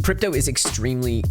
Crypto is extremely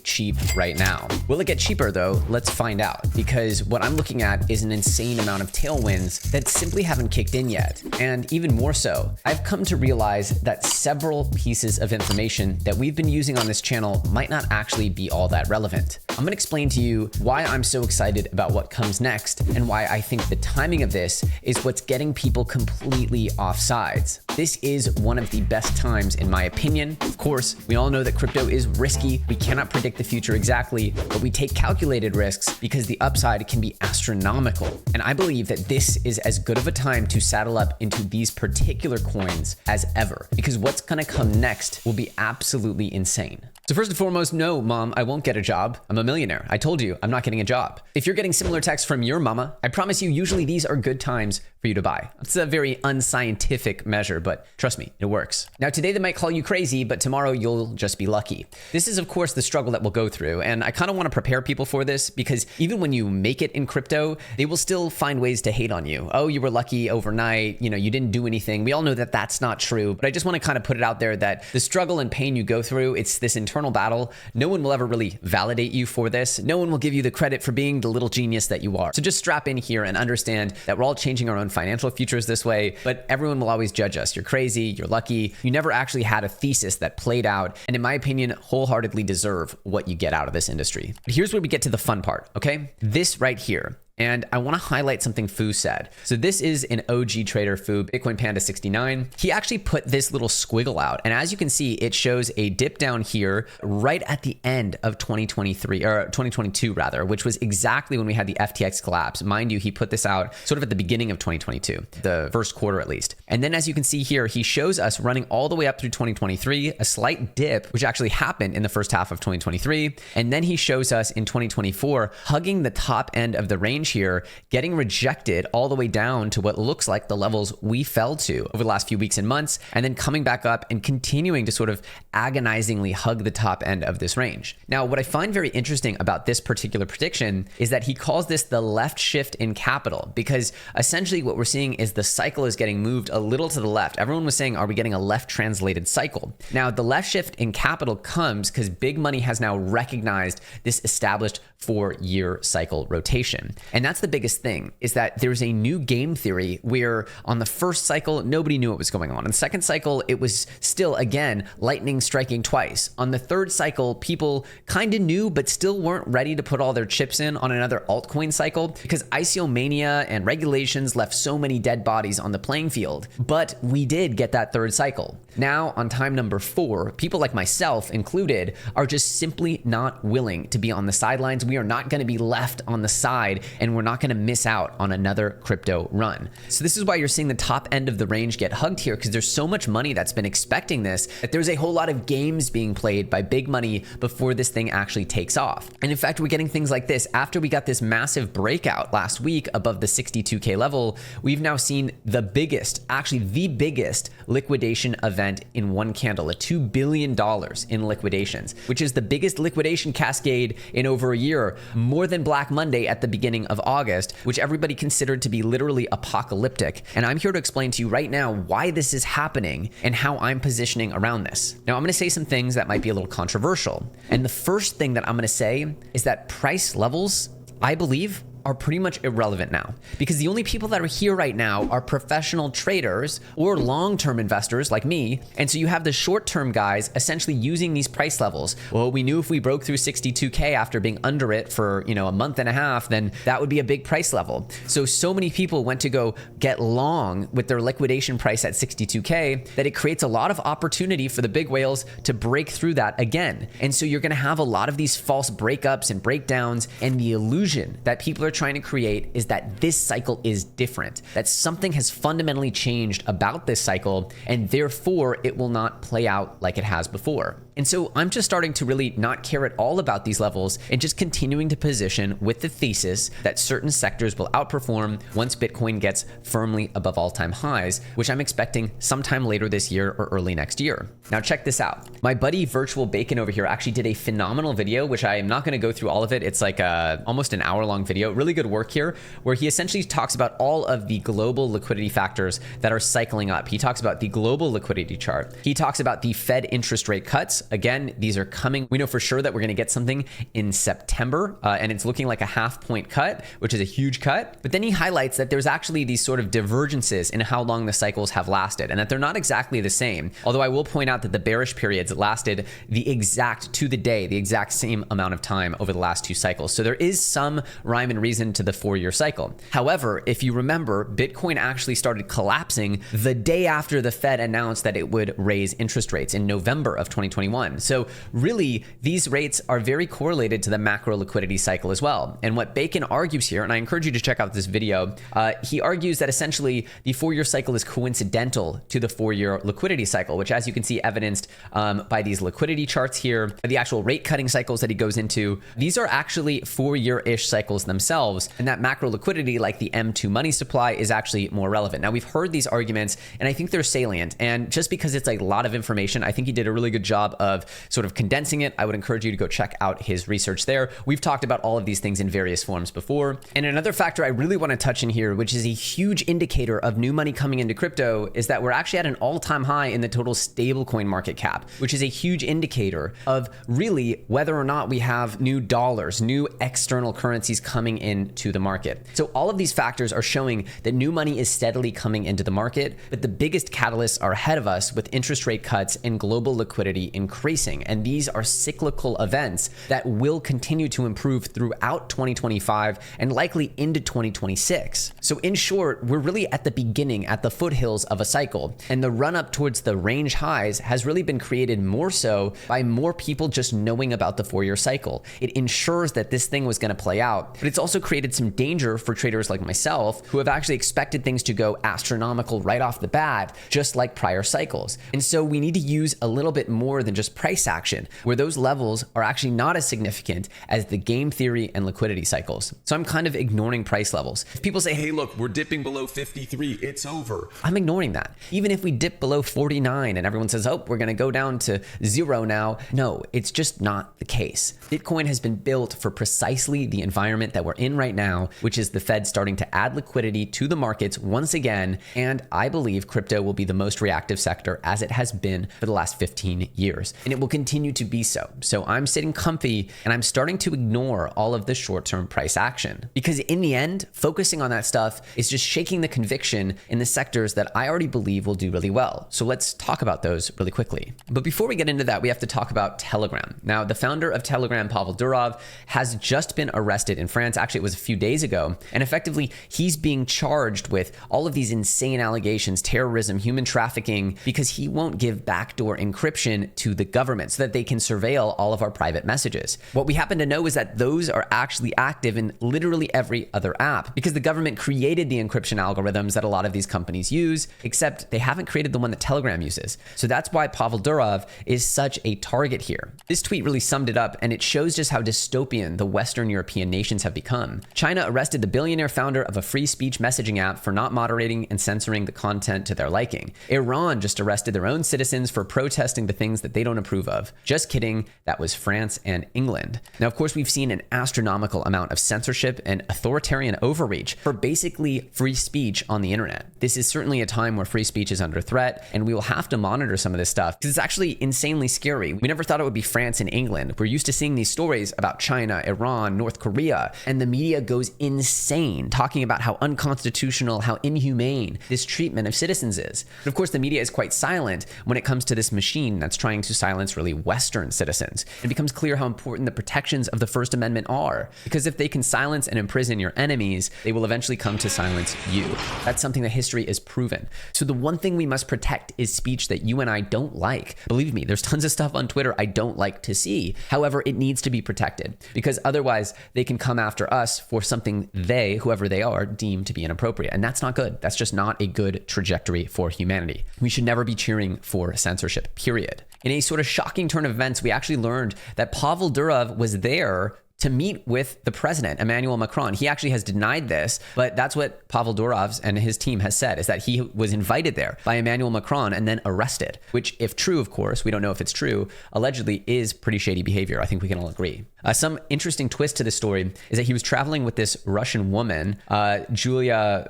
cheap right now. Will it get cheaper though? Let's find out, because what I'm looking at is an insane amount of tailwinds that simply haven't kicked in yet. And even more so, I've come to realize that several pieces of information that we've been using on this channel might not actually be all that relevant. I'm gonna explain to you why I'm so excited about what comes next and why I think the timing of this is what's getting people completely off sides. This is one of the best times in my opinion. Of course, we all know that crypto is risky. We cannot predict the future exactly, but we take calculated risks because the upside can be astronomical. And I believe that this is as good of a time to saddle up into these particular coins as ever, because what's gonna come next will be absolutely insane. So first and foremost, no, mom, I won't get a job. I'm a millionaire. I told you, I'm not getting a job. If you're getting similar texts from your mama, I promise you, usually these are good times for you to buy. It's a very unscientific measure, but trust me, it works. Now today they might call you crazy, but tomorrow you'll just be lucky. This is of course the struggle that we'll go through. And I kind of want to prepare people for this because even when you make it in crypto, they will still find ways to hate on you. Oh, you were lucky overnight. You know, you didn't do anything. We all know that that's not true, but I just want to kind of put it out there that the struggle and pain you go through, it's this internal battle. No one will ever really validate you for this. No one will give you the credit for being the little genius that you are. So just strap in here and understand that we're all changing our own financial futures this way, but everyone will always judge us. You're crazy, you're lucky, you never actually had a thesis that played out, and in my opinion, wholeheartedly deserve what you get out of this industry. But here's where we get to the fun part, okay? This right here. And I want to highlight something Fu said. So this is an OG trader, Fu, Bitcoin Panda 69. He actually put this little squiggle out. And as you can see, it shows a dip down here right at the end of 2023 or 2022 rather, which was exactly when we had the FTX collapse. Mind you, he put this out sort of at the beginning of 2022, the first quarter at least. And then as you can see here, he shows us running all the way up through 2023, a slight dip, which actually happened in the first half of 2023. And then he shows us in 2024, hugging the top end of the range here, getting rejected all the way down to what looks like the levels we fell to over the last few weeks and months, and then coming back up and continuing to sort of agonizingly hug the top end of this range. Now, what I find very interesting about this particular prediction is that he calls this the left shift in capital, because essentially what we're seeing is the cycle is getting moved a little to the left. Everyone was saying, are we getting a left translated cycle? Now, the left shift in capital comes because big money has now recognized this established 4-year cycle rotation. And that's the biggest thing, is that there's a new game theory where on the first cycle, nobody knew what was going on. In the second cycle, it was still, again, lightning striking twice. On the third cycle, people kind of knew, but still weren't ready to put all their chips in on another altcoin cycle because ICO mania and regulations left so many dead bodies on the playing field. But we did get that third cycle. Now, on time number 4, people like myself included are just simply not willing to be on the sidelines. We are not going to be left on the side, and we're not going to miss out on another crypto run. So this is why you're seeing the top end of the range get hugged here, because there's so much money that's been expecting this, that there's a whole lot of games being played by big money before this thing actually takes off. And in fact, we're getting things like this. After we got this massive breakout last week above the 62K level, we've now seen the biggest, actually the biggest liquidation event in one candle, at $2 billion in liquidations, which is the biggest liquidation cascade in over a year, more than Black Monday at the beginning of August, which everybody considered to be literally apocalyptic. And I'm here to explain to you right now why this is happening and how I'm positioning around this. Now, I'm going to say some things that might be a little controversial. And the first thing that I'm going to say is that price levels, I believe, are pretty much irrelevant now, because the only people that are here right now are professional traders or long-term investors like me. And so you have the short-term guys essentially using these price levels. Well, we knew if we broke through 62K after being under it for, a month and a half, then that would be a big price level. So many people went to go get long with their liquidation price at 62K that it creates a lot of opportunity for the big whales to break through that again. And so you're going to have a lot of these false breakups and breakdowns, and the illusion that people are trying to create is that this cycle is different, that something has fundamentally changed about this cycle, and therefore it will not play out like it has before. And so I'm just starting to really not care at all about these levels and just continuing to position with the thesis that certain sectors will outperform once Bitcoin gets firmly above all-time highs, which I'm expecting sometime later this year or early next year. Now check this out. My buddy Virtual Bacon over here actually did a phenomenal video, which I am not going to go through all of it. It's like almost an hour-long video. really good work here where he essentially talks about all of the global liquidity factors that are cycling up. He talks about the global liquidity chart. He talks about the Fed interest rate cuts. Again, these are coming. We know for sure that we're going to get something in September, and it's looking like a 0.5 point cut, which is a huge cut. But then he highlights that there's actually these sort of divergences in how long the cycles have lasted and that they're not exactly the same. Although I will point out that the bearish periods lasted the exact to the day, the exact same amount of time over the last 2 cycles. So there is some rhyme and reason to the 4-year cycle. However, if you remember, Bitcoin actually started collapsing the day after the Fed announced that it would raise interest rates in November of 2021. So really, these rates are very correlated to the macro liquidity cycle as well. And what Bacon argues here, and I encourage you to check out this video, he argues that essentially the 4-year cycle is coincidental to the 4-year liquidity cycle, which as you can see evidenced by these liquidity charts here, the actual rate cutting cycles that he goes into, these are actually 4-year-ish cycles themselves. And that macro liquidity, like the M2 money supply, is actually more relevant. Now, we've heard these arguments and I think they're salient. And just because it's like a lot of information, I think he did a really good job of sort of condensing it. I would encourage you to go check out his research there. We've talked about all of these things in various forms before. And another factor I really want to touch in here, which is a huge indicator of new money coming into crypto, is that we're actually at an all-time high in the total stablecoin market cap, which is a huge indicator of really whether or not we have new dollars, new external currencies coming into the market. So all of these factors are showing that new money is steadily coming into the market, but the biggest catalysts are ahead of us with interest rate cuts and global liquidity increasing. And these are cyclical events that will continue to improve throughout 2025 and likely into 2026. So in short, we're really at the beginning, at the foothills of a cycle. And the run up towards the range highs has really been created more so by more people just knowing about the 4-year cycle. It ensures that this thing was going to play out, but it's also created some danger for traders like myself who have actually expected things to go astronomical right off the bat, just like prior cycles. And so we need to use a little bit more than just price action, where those levels are actually not as significant as the game theory and liquidity cycles. So I'm kind of ignoring price levels. If people say, hey, look, we're dipping below 53, it's over, I'm ignoring that. Even if we dip below 49 and everyone says, oh, we're going to go down to 0 now. No, it's just not the case. Bitcoin has been built for precisely the environment that we're in right now, which is the Fed starting to add liquidity to the markets once again. And I believe crypto will be the most reactive sector as it has been for the last 15 years. And it will continue to be so. So I'm sitting comfy and I'm starting to ignore all of the short-term price action, because in the end, focusing on that stuff is just shaking the conviction in the sectors that I already believe will do really well. So let's talk about those really quickly. But before we get into that, we have to talk about Telegram. Now, the founder of Telegram, Pavel Durov, has just been arrested in France. Actually, it was a few days ago. And effectively, he's being charged with all of these insane allegations, terrorism, human trafficking, because he won't give backdoor encryption to the government so that they can surveil all of our private messages. What we happen to know is that those are actually active in literally every other app, because the government created the encryption algorithms that a lot of these companies use, except they haven't created the one that Telegram uses. So that's why Pavel Durov is such a target here. This tweet really summed it up, and it shows just how dystopian the Western European nations have become. China arrested the billionaire founder of a free speech messaging app for not moderating and censoring the content to their liking. Iran just arrested their own citizens for protesting the things that they don't approve of. Just kidding, that was France and England. Now, of course, we've seen an astronomical amount of censorship and authoritarian overreach for basically free speech on the internet. This is certainly a time where free speech is under threat, and we will have to monitor some of this stuff because it's actually insanely scary. We never thought it would be France and England. We're used to seeing these stories about China, Iran, North Korea, and the media goes insane talking about how unconstitutional, how inhumane this treatment of citizens is. And of course, the media is quite silent when it comes to this machine that's trying to silence really Western citizens. It becomes clear how important the protections of the First Amendment are, because if they can silence and imprison your enemies, they will eventually come to silence you. That's something that history is proven. So the one thing we must protect is speech that you and I don't like. Believe me, there's tons of stuff on Twitter I don't like to see. However, it needs to be protected, because otherwise they can come after us for something they, whoever they are, deem to be inappropriate. And that's not good. That's just not a good trajectory for humanity. We should never be cheering for censorship, period. In a sort of shocking turn of events, we actually learned that Pavel Durov was there to meet with the president, Emmanuel Macron. He actually has denied this, but that's what Pavel Durov's and his team has said, is that he was invited there by Emmanuel Macron and then arrested, which, if true, of course, we don't know if it's true, allegedly is pretty shady behavior. I think we can all agree. Some interesting twist to this story is that he was traveling with this Russian woman, Julia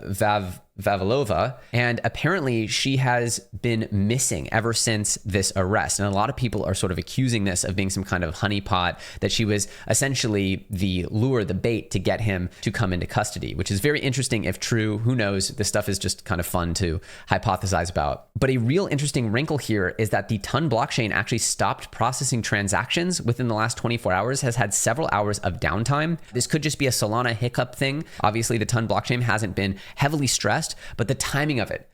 Vavilova, and apparently she has been missing ever since this arrest. And a lot of people are sort of accusing this of being some kind of honeypot, that she was essentially the lure, the bait to get him to come into custody, which is very interesting if true. Who knows? This stuff is just kind of fun to hypothesize about. But a real interesting wrinkle here is that the Ton blockchain actually stopped processing transactions within the last 24 hours, has had several hours of downtime. This could just be a Solana hiccup thing. Obviously, the Ton blockchain hasn't been heavily stressed, but the timing of it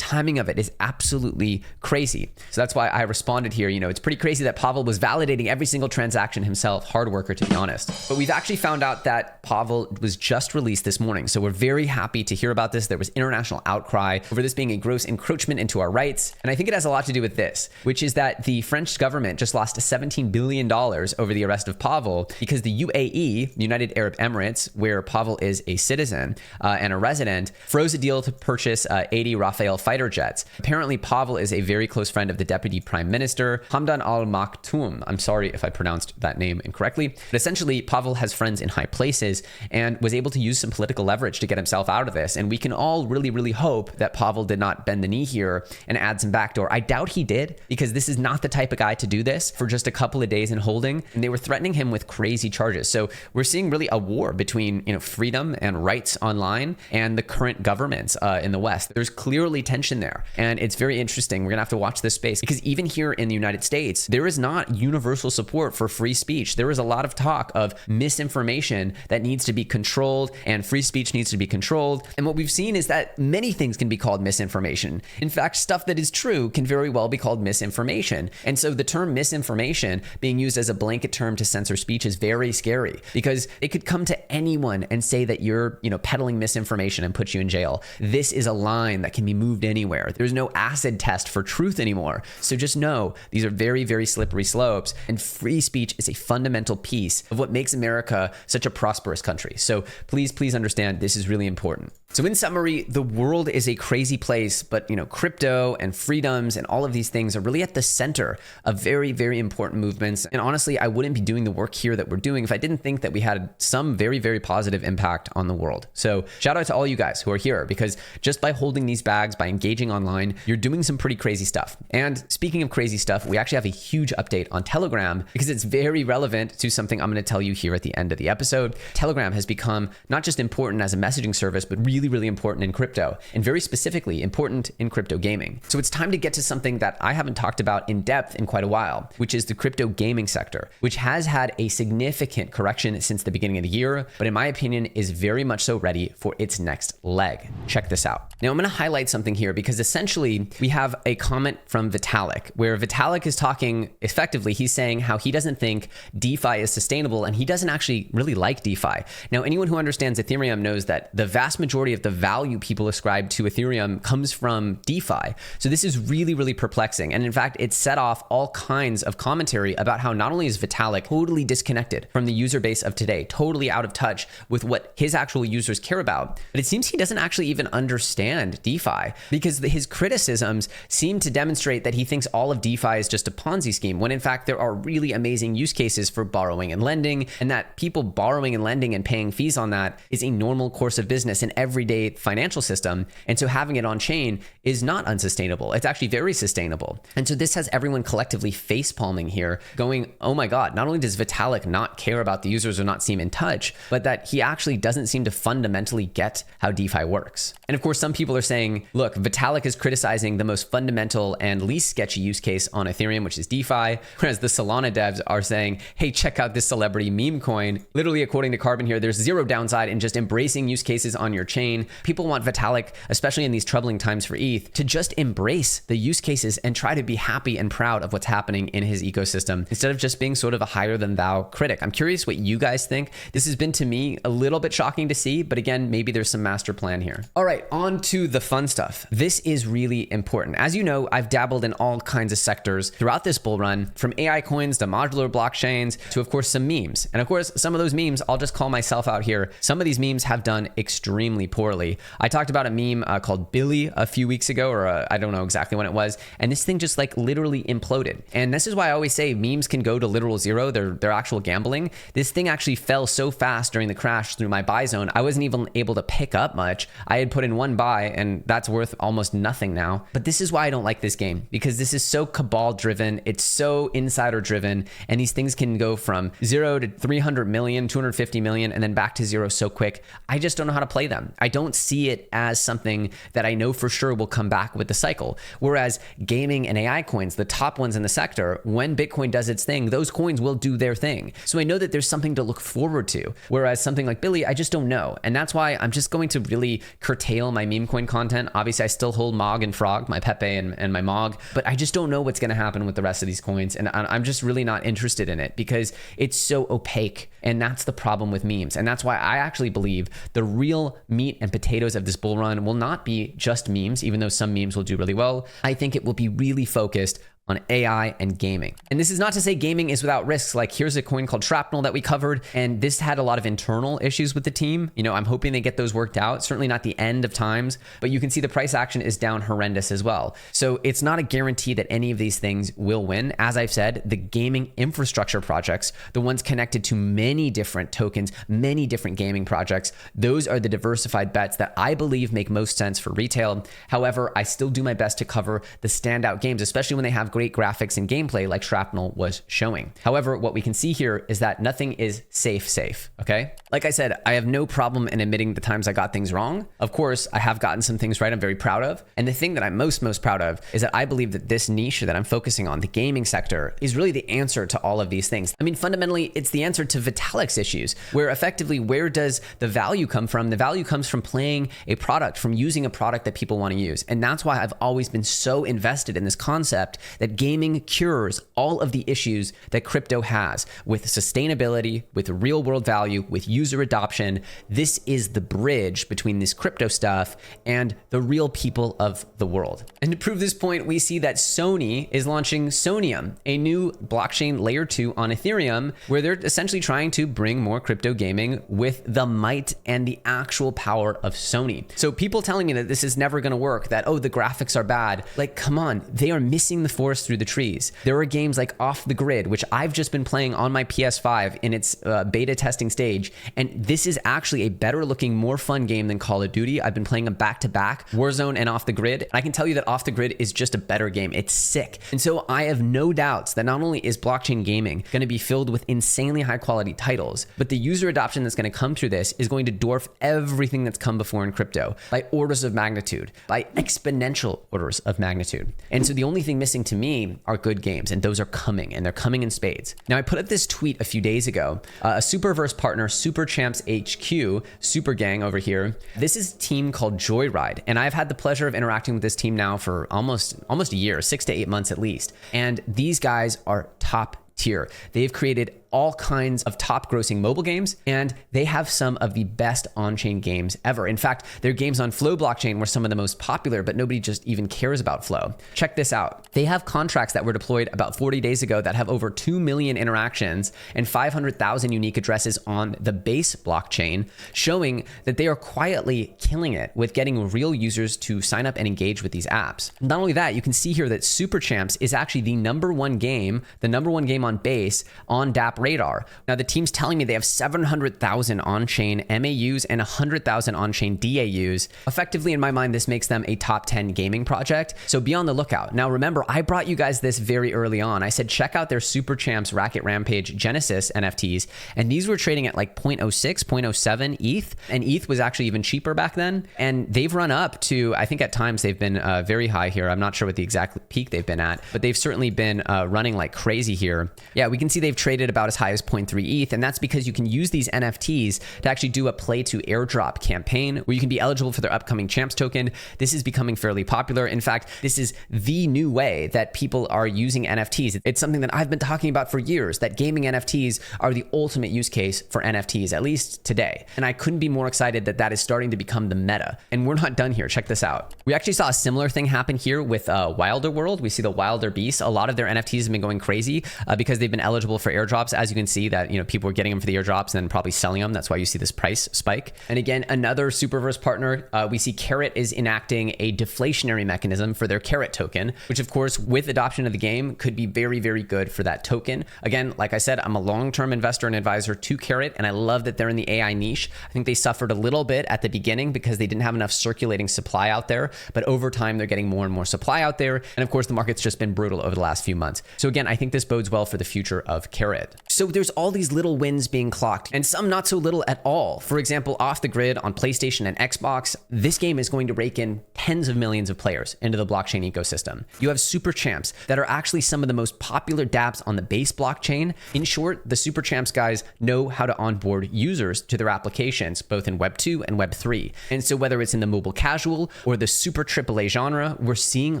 is absolutely crazy. So that's why I responded here. It's pretty crazy that Pavel was validating every single transaction himself. Hard worker, to be honest. But we've actually found out that Pavel was just released this morning. So we're very happy to hear about this. There was international outcry over this being a gross encroachment into our rights. And I think it has a lot to do with this, which is that the French government just lost $17 billion over the arrest of Pavel because the UAE, United Arab Emirates, where Pavel is a citizen and a resident, froze a deal to purchase 80 Rafale fighter jets. Apparently, Pavel is a very close friend of the deputy prime minister, Hamdan Al Maktoum. I'm sorry if I pronounced that name incorrectly. But essentially, Pavel has friends in high places and was able to use some political leverage to get himself out of this. And we can all really, really hope that Pavel did not bend the knee here and add some backdoor. I doubt he did, because this is not the type of guy to do this for just a couple of days in holding. And they were threatening him with crazy charges. So we're seeing really a war between, freedom and rights online and the current governments in the West. There's clearly tension there. And it's very interesting. We're gonna have to watch this space, because even here in the United States, there is not universal support for free speech. There is a lot of talk of misinformation that needs to be controlled, and free speech needs to be controlled. And what we've seen is that many things can be called misinformation. In fact, stuff that is true can very well be called misinformation. And so the term misinformation being used as a blanket term to censor speech is very scary, because it could come to anyone and say that you're, peddling misinformation and put you in jail. This is a line that can be moved anywhere. There's no acid test for truth anymore. So just know these are very, very slippery slopes, and free speech is a fundamental piece of what makes America such a prosperous country. So please understand, this is really important. So in summary, the world is a crazy place, but crypto and freedoms and all of these things are really at the center of very, very important movements. And honestly, I wouldn't be doing the work here that we're doing if I didn't think that we had some very, very positive impact on the world. So shout out to all you guys who are here, because just by holding these bags, by engaging online, you're doing some pretty crazy stuff. And speaking of crazy stuff, we actually have a huge update on Telegram, because it's very relevant to something I'm going to tell you here at the end of the episode. Telegram has become not just important as a messaging service, but really, really important in crypto, and very specifically important in crypto gaming. So it's time to get to something that I haven't talked about in depth in quite a while, which is the crypto gaming sector, which has had a significant correction since the beginning of the year, but in my opinion is very much so ready for its next leg. Check this out. Now I'm going to highlight something here, because essentially we have a comment from Vitalik, where Vitalik is talking effectively. He's saying how he doesn't think DeFi is sustainable, and he doesn't actually really like DeFi. Now, anyone who understands Ethereum knows that the vast majority of the value people ascribe to Ethereum comes from DeFi. So this is really, really perplexing. And in fact, it set off all kinds of commentary about how not only is Vitalik totally disconnected from the user base of today, totally out of touch with what his actual users care about, but it seems he doesn't actually even understand DeFi, because his criticisms seem to demonstrate that he thinks all of DeFi is just a Ponzi scheme, when in fact there are really amazing use cases for borrowing and lending, and that people borrowing and lending and paying fees on that is a normal course of business in everyday financial system. And so having it on chain is not unsustainable. It's actually very sustainable. And so this has everyone collectively face palming here, going, oh my God, not only does Vitalik not care about the users or not seem in touch, but that he actually doesn't seem to fundamentally get how DeFi works. And of course, some people are saying, look, Vitalik is criticizing the most fundamental and least sketchy use case on Ethereum, which is DeFi, whereas the Solana devs are saying, hey, check out this celebrity meme coin. Literally, according to Carbon here, there's zero downside in just embracing use cases on your chain. People want Vitalik, especially in these troubling times for ETH, to just embrace the use cases and try to be happy and proud of what's happening in his ecosystem, instead of just being sort of a higher than thou critic. I'm curious what you guys think. This has been, to me, a little bit shocking to see, but again, maybe there's some master plan here. All right, on to the fun stuff. stuff. This is really important. As you know, I've dabbled in all kinds of sectors throughout this bull run, from AI coins to modular blockchains to, of course, some memes. And of course, some of those memes, I'll just call myself out here. Some of these memes have done extremely poorly. I talked about a meme called Billy a few weeks ago, or I don't know exactly when it was. And this thing just like literally imploded. And this is why I always say memes can go to literal zero. They're actual gambling. This thing actually fell so fast during the crash through my buy zone. I wasn't even able to pick up much. I had put in one buy and that's worth almost nothing now. But this is why I don't like this game, because this is so cabal driven. It's so insider driven. And these things can go from 0 to 300 million, 250 million, and then back to zero so quick. I just don't know how to play them. I don't see it as something that I know for sure will come back with the cycle. Whereas gaming and AI coins, the top ones in the sector, when Bitcoin does its thing, those coins will do their thing. So I know that there's something to look forward to. Whereas something like Billy, I just don't know. And that's why I'm just going to really curtail my meme coin content. Obviously, I still hold Mog and Frog, my Pepe and my Mog, but I just don't know what's going to happen with the rest of these coins. And I'm just really not interested in it because it's so opaque. And that's the problem with memes. And that's why I actually believe the real meat and potatoes of this bull run will not be just memes, even though some memes will do really well. I think it will be really focused on AI and gaming. And this is not to say gaming is without risks. Like here's a coin called Shrapnel that we covered, and this had a lot of internal issues with the team. You know, I'm hoping they get those worked out. Certainly not the end of times, but you can see the price action is down horrendous as well. So it's not a guarantee that any of these things will win. As I've said, the gaming infrastructure projects, the ones connected to many different tokens, many different gaming projects, those are the diversified bets that I believe make most sense for retail. However, I still do my best to cover the standout games, especially when they have great graphics and gameplay like Shrapnel was showing. However, what we can see here is that nothing is safe, okay? Like I said, I have no problem in admitting the times I got things wrong. Of course, I have gotten some things right I'm very proud of. And the thing that I'm most proud of is that I believe that this niche that I'm focusing on, the gaming sector, is really the answer to all of these things. I mean, fundamentally, it's the answer to Vitalik's issues, where effectively, where does the value come from? The value comes from playing a product, from using a product that people want to use. And that's why I've always been so invested in this concept that gaming cures all of the issues that crypto has with sustainability, with real world value, with user adoption. This is the bridge between this crypto stuff and the real people of the world. And to prove this point, we see that Sony is launching Sonium, a new blockchain layer 2 on Ethereum, where they're essentially trying to bring more crypto gaming with the might and the actual power of Sony. So people telling me that this is never going to work, that, oh, the graphics are bad. Like, come on, they are missing the forest through the trees. There are games like Off the Grid, which I've just been playing on my PS5 in its beta testing stage. And this is actually a better looking, more fun game than Call of Duty. I've been playing them back to back, Warzone and Off the Grid. And I can tell you that Off the Grid is just a better game. It's sick. And so I have no doubts that not only is blockchain gaming going to be filled with insanely high quality titles, but the user adoption that's going to come through this is going to dwarf everything that's come before in crypto by orders of magnitude, by exponential orders of magnitude. And so the only thing missing to me are good games, and those are coming, and they're coming in spades. Now, I put up this tweet a few days ago. A Superverse partner, Super Champs HQ, Super Gang over here. This is a team called Joyride, and I've had the pleasure of interacting with this team now for almost a year, 6 to 8 months at least. And these guys are top tier. They've created all kinds of top grossing mobile games, and they have some of the best on-chain games ever. In fact, their games on Flow blockchain were some of the most popular, but nobody just even cares about Flow. Check this out. They have contracts that were deployed about 40 days ago that have over 2 million interactions and 500,000 unique addresses on the base blockchain, showing that they are quietly killing it with getting real users to sign up and engage with these apps. Not only that, you can see here that Super Champs is actually the number one game on base on DApp Radar. Now, the team's telling me they have 700,000 on-chain MAUs and 100,000 on-chain DAUs. Effectively, in my mind, this makes them a top 10 gaming project. So be on the lookout. Now, remember, I brought you guys this very early on. I said, check out their Super Champs Racket Rampage Genesis NFTs. And these were trading at like 0.06, 0.07 ETH. And ETH was actually even cheaper back then. And they've run up to, I think at times they've been very high here. I'm not sure what the exact peak they've been at, but they've certainly been running like crazy here. Yeah, we can see they've traded about as high as 0.3 ETH. And that's because you can use these NFTs to actually do a play to airdrop campaign where you can be eligible for their upcoming champs token. This is becoming fairly popular. In fact, this is the new way that people are using NFTs. It's something that I've been talking about for years, that gaming NFTs are the ultimate use case for NFTs, at least today. And I couldn't be more excited that that is starting to become the meta. And we're not done here. Check this out. We actually saw a similar thing happen here with Wilder World. We see the Wilder Beast. A lot of their NFTs have been going crazy because they've been eligible for airdrops. As you can see that, people were getting them for the airdrops and then probably selling them. That's why you see this price spike. And again, another Superverse partner, we see Carrot is enacting a deflationary mechanism for their Carrot token, which of course, with adoption of the game, could be very, very good for that token. Again, like I said, I'm a long-term investor and advisor to Carrot, and I love that they're in the AI niche. I think they suffered a little bit at the beginning because they didn't have enough circulating supply out there, but over time, they're getting more and more supply out there. And of course, the market's just been brutal over the last few months. So again, I think this bodes well for the future of Carrot. So there's all these little wins being clocked and some not so little at all. For example, Off the Grid on PlayStation and Xbox, this game is going to rake in tens of millions of players into the blockchain ecosystem. You have super champs that are actually some of the most popular dApps on the base blockchain. In short, the super champs guys know how to onboard users to their applications, both in Web 2 and Web 3. And so whether it's in the mobile casual or the super AAA genre, we're seeing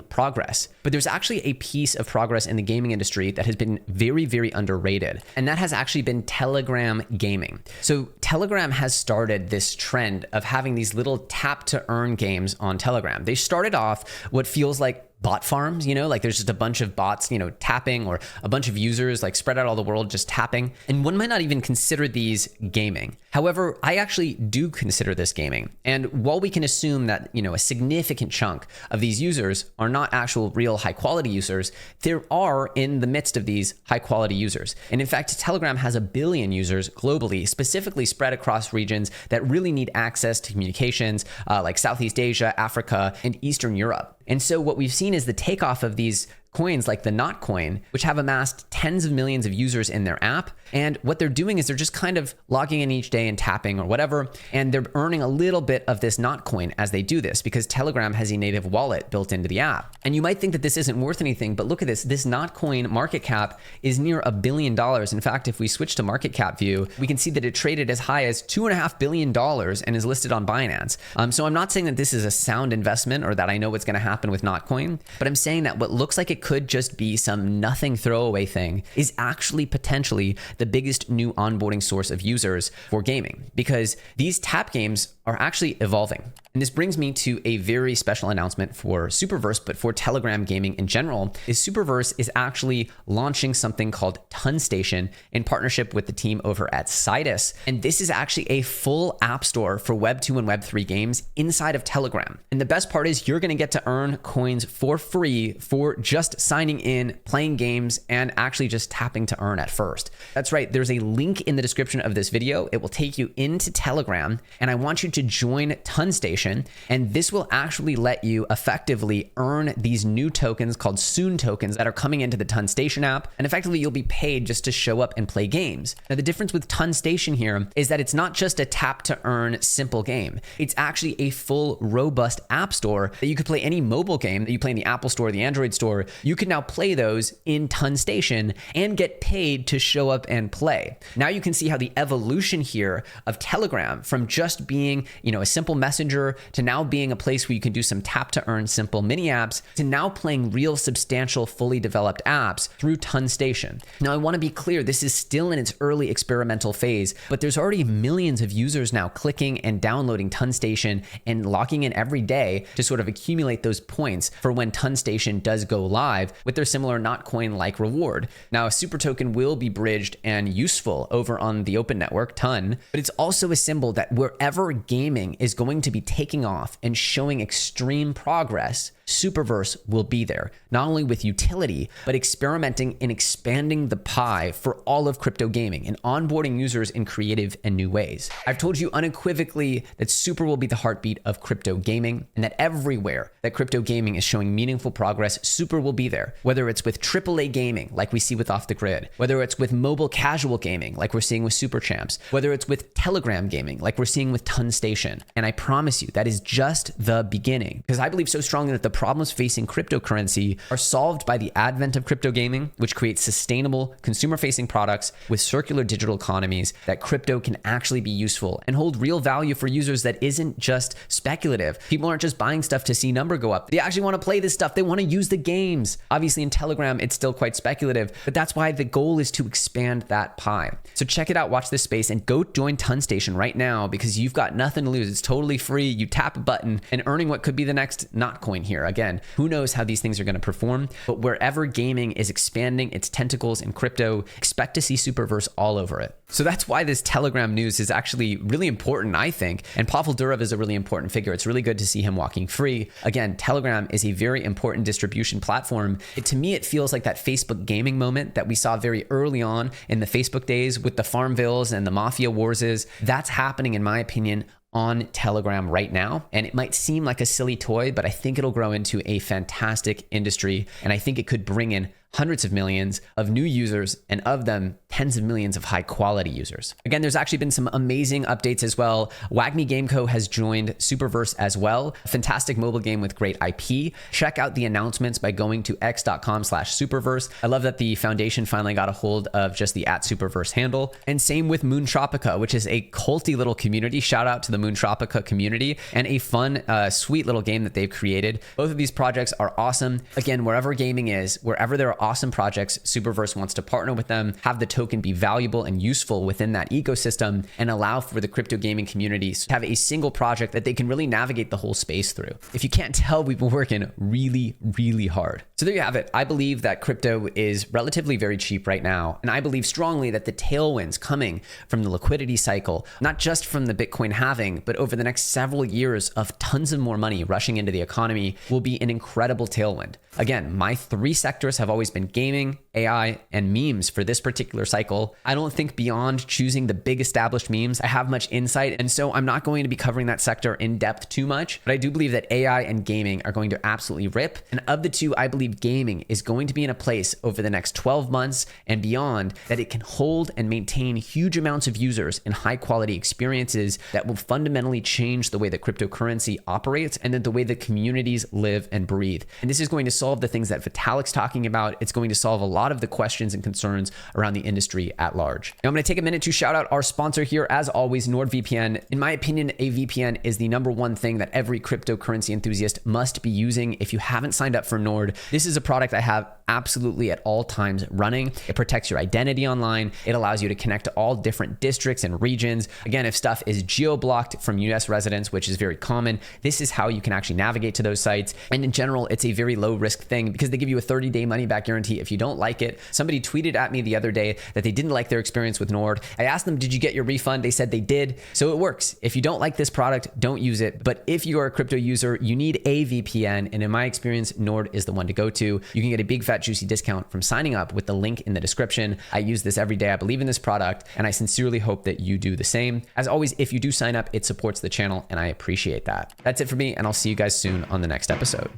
progress. But there's actually a piece of progress in the gaming industry that has been very, very underrated. And that has actually been Telegram gaming. So Telegram has started this trend of having these little tap to earn games on Telegram. They started off what feels like bot farms, like there's just a bunch of bots, tapping, or a bunch of users like spread out all the world just tapping. And one might not even consider these gaming. However, I actually do consider this gaming. And while we can assume that, a significant chunk of these users are not actual real high quality users, there are in the midst of these high quality users. And in fact, Telegram has 1 billion users globally, specifically spread across regions that really need access to communications like Southeast Asia, Africa, and Eastern Europe. And so what we've seen is the takeoff of these coins like the not coin, which have amassed tens of millions of users in their app. And what they're doing is they're just kind of logging in each day and tapping or whatever. And they're earning a little bit of this not coin as they do this because Telegram has a native wallet built into the app. And you might think that this isn't worth anything, but look at this. This not coin market cap is near $1 billion. In fact, if we switch to market cap view, we can see that it traded as high as $2.5 billion and is listed on Binance. So I'm not saying that this is a sound investment or that I know what's going to happen with not coin, but I'm saying that what looks like it could just be some nothing throwaway thing is actually potentially the biggest new onboarding source of users for gaming, because these tap games are actually evolving. And this brings me to a very special announcement for Superverse, but for Telegram gaming in general, is Superverse is actually launching something called Ton Station in partnership with the team over at Sidus. And this is actually a full app store for Web 2 and Web 3 games inside of Telegram. And the best part is you're going to get to earn coins for free for just signing in, playing games, and actually just tapping to earn at first. That's right. There's a link in the description of this video. It will take you into Telegram, and I want you to join Ton Station. And this will actually let you effectively earn these new tokens called Soon tokens that are coming into the Ton Station app. And effectively, you'll be paid just to show up and play games. Now, the difference with Ton Station here is that it's not just a tap to earn simple game. It's actually a full, robust app store that you could play any mobile game that you play in the Apple Store, the Android Store. You can now play those in Ton Station and get paid to show up and play. Now you can see how the evolution here of Telegram from just being, a simple messenger to now being a place where you can do some tap to earn simple mini apps to now playing real substantial fully developed apps through Ton Station. Now I want to be clear, this is still in its early experimental phase, but there's already millions of users now clicking and downloading Ton Station and logging in every day to sort of accumulate those points for when Ton Station does go live with their similar not coin like reward. Now a super token will be bridged and useful over on the open network Ton, but it's also a symbol that wherever gaming is going to be taking off and showing extreme progress, Superverse will be there, not only with utility, but experimenting and expanding the pie for all of crypto gaming and onboarding users in creative and new ways. I've told you unequivocally that Super will be the heartbeat of crypto gaming, and that everywhere that crypto gaming is showing meaningful progress, Super will be there. Whether it's with AAA gaming, like we see with Off the Grid, whether it's with mobile casual gaming, like we're seeing with Super Champs, whether it's with Telegram gaming, like we're seeing with Ton Station. And I promise you, that is just the beginning, because I believe so strongly that the problems facing cryptocurrency are solved by the advent of crypto gaming, which creates sustainable consumer-facing products with circular digital economies that crypto can actually be useful and hold real value for users that isn't just speculative. People aren't just buying stuff to see number go up. They actually want to play this stuff. They want to use the games. Obviously in Telegram, it's still quite speculative, but that's why the goal is to expand that pie. So check it out, watch this space, and go join Ton Station right now because you've got nothing to lose. It's totally free. You tap a button and earning what could be the next not coin here. Again, who knows how these things are going to perform, but wherever gaming is expanding its tentacles in crypto, expect to see Superverse all over it. So that's why this Telegram news is actually really important, I think. And Pavel Durov is a really important figure. It's really good to see him walking free. Again, Telegram is a very important distribution platform. To me, it feels like that Facebook gaming moment that we saw very early on in the Facebook days with the Farmvilles and the Mafia Wars. That's happening, in my opinion, on Telegram right now. And it might seem like a silly toy, but I think it'll grow into a fantastic industry. And I think it could bring in hundreds of millions of new users, and of them, tens of millions of high quality users. Again, there's actually been some amazing updates as well. Wagmi Game Co. has joined Superverse as well. A fantastic mobile game with great IP. Check out the announcements by going to x.com/Superverse. I love that the foundation finally got a hold of just the @Superverse handle. And same with Moontropica, which is a culty little community. Shout out to the Moontropica community and a fun, sweet little game that they've created. Both of these projects are awesome. Again, wherever gaming is, wherever there are awesome projects, Superverse wants to partner with them, have the token be valuable and useful within that ecosystem, and allow for the crypto gaming community to have a single project that they can really navigate the whole space through. If you can't tell, we've been working really, really hard. So there you have it. I believe that crypto is relatively very cheap right now. And I believe strongly that the tailwinds coming from the liquidity cycle, not just from the Bitcoin halving, but over the next several years of tons of more money rushing into the economy, will be an incredible tailwind. Again, my three sectors have always been gaming, AI, and memes for this particular cycle. I don't think beyond choosing the big established memes, I have much insight. And so I'm not going to be covering that sector in depth too much, but I do believe that AI and gaming are going to absolutely rip. And of the two, I believe gaming is going to be in a place over the next 12 months and beyond that it can hold and maintain huge amounts of users and high quality experiences that will fundamentally change the way that cryptocurrency operates and then the way that communities live and breathe. And this is going to solve the things that Vitalik's talking about. It's going to solve a lot of the questions and concerns around the industry at large. Now I'm going to take a minute to shout out our sponsor here, as always, NordVPN. In my opinion, a VPN is the number one thing that every cryptocurrency enthusiast must be using. If you haven't signed up for Nord, this is a product I have absolutely at all times running. It protects your identity online. It allows you to connect to all different districts and regions. Again, if stuff is geo-blocked from US residents, which is very common, this is how you can actually navigate to those sites. And in general, it's a very low risk thing because they give you a 30-day money-back guarantee if you don't like it. Somebody tweeted at me the other day that they didn't like their experience with Nord. I asked them, did you get your refund? They said they did. So it works. If you don't like this product, don't use it. But if you are a crypto user, you need a VPN. And in my experience, Nord is the one to go to. You can get a big fat juicy discount from signing up with the link in the description. I use this every day. I believe in this product and I sincerely hope that you do the same. As always, if you do sign up, it supports the channel and I appreciate that. That's it for me and I'll see you guys soon on the next episode.